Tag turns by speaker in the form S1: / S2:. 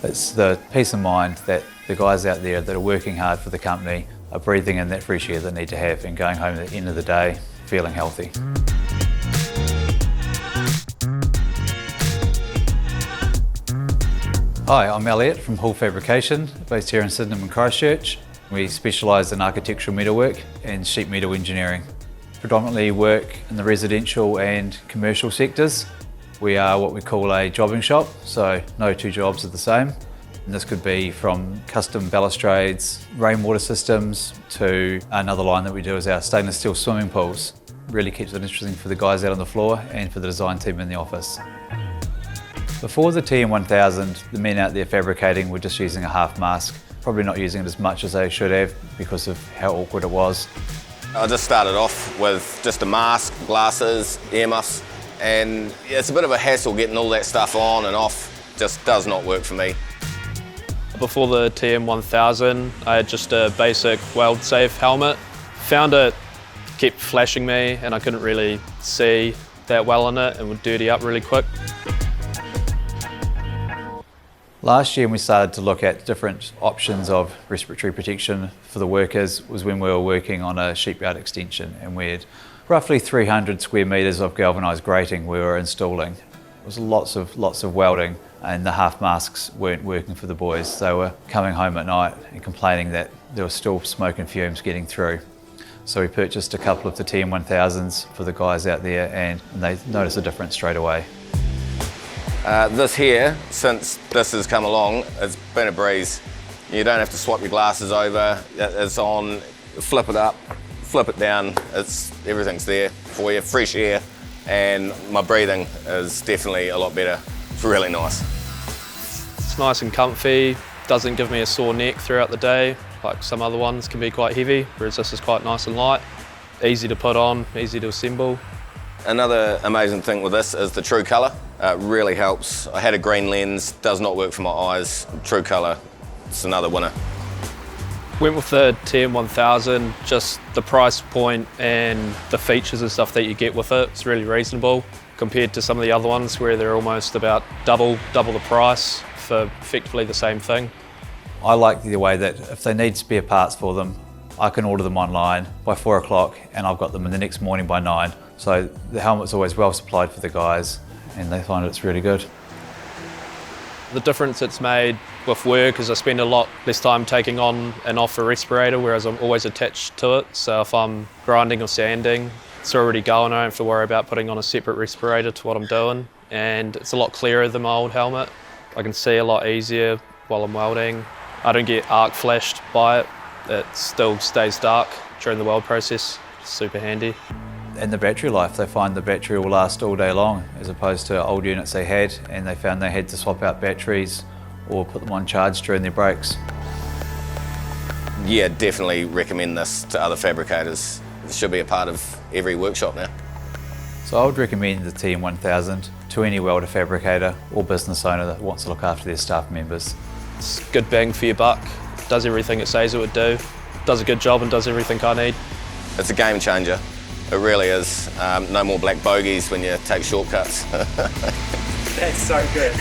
S1: It's the peace of mind that the guys out there that are working hard for the company are breathing in that fresh air they need to have and going home at the end of the day feeling healthy. Hi, I'm Elliot from Hull Fabrication, based here in Sydenham and Christchurch. We specialise in architectural metalwork and sheet metal engineering. Predominantly work in the residential and commercial sectors. We are what we call a jobbing shop, so no two jobs are the same. And this could be from custom balustrades, rainwater systems, to another line that we do is our stainless steel swimming pools. Really keeps it interesting for the guys out on the floor and for the design team in the office. Before the TM1000, the men out there fabricating were just using a half mask, probably not using it as much as they should have because of how awkward it was.
S2: I just started off with just a mask, glasses, earmuffs, and it's a bit of a hassle getting all that stuff on and off. Just does not work for me.
S3: Before the TM1000, I had just a basic weld-safe helmet. Found it kept flashing me and I couldn't really see that well in it and would dirty up really quick.
S1: Last year when we started to look at different options of respiratory protection for the workers was when we were working on a sheet yard extension, and we had roughly 300 square metres of galvanised grating we were installing. It was lots of welding, and the half masks weren't working for the boys. They were coming home at night and complaining that there was still smoke and fumes getting through. So we purchased a couple of the TM1000s for the guys out there, and they noticed a difference straight away.
S2: This here, since this has come along, it's been a breeze. You don't have to swap your glasses over. It's on, flip it up, flip it down. Everything's there for you, fresh air, and my breathing is definitely a lot better. It's really nice.
S3: It's nice and comfy, doesn't give me a sore neck throughout the day, like some other ones can be quite heavy, whereas this is quite nice and light. Easy to put on, easy to assemble.
S2: Another amazing thing with this is the true colour. It really helps. I had a green lens, does not work for my eyes. True colour, it's another winner.
S3: Went with the TM1000, just the price point and the features and stuff that you get with it. It's really reasonable compared to some of the other ones where they're almost about double the price for effectively the same thing.
S1: I like the way that if they need spare parts for them, I can order them online by 4 o'clock and I've got them in the next morning by 9. So the helmet's always well supplied for the guys and they find it's really good.
S3: The difference it's made with work is I spend a lot less time taking on and off a respirator, whereas I'm always attached to it. So if I'm grinding or sanding, it's already going. I don't have to worry about putting on a separate respirator to what I'm doing. And it's a lot clearer than my old helmet. I can see a lot easier while I'm welding. I don't get arc flashed by it. It still stays dark during the weld process. It's super handy.
S1: And the battery life, they find the battery will last all day long as opposed to old units they had, and they found they had to swap out batteries or put them on charge during their breaks.
S2: Yeah, definitely recommend this to other fabricators. It should be a part of every workshop now.
S1: So I would recommend the TM1000 to any welder fabricator or business owner that wants to look after their staff members.
S3: It's good bang for your buck, does everything it says it would do, does a good job and does everything I need.
S2: It's a game changer. It really is. No more black bogies when you take shortcuts.
S4: That's so good.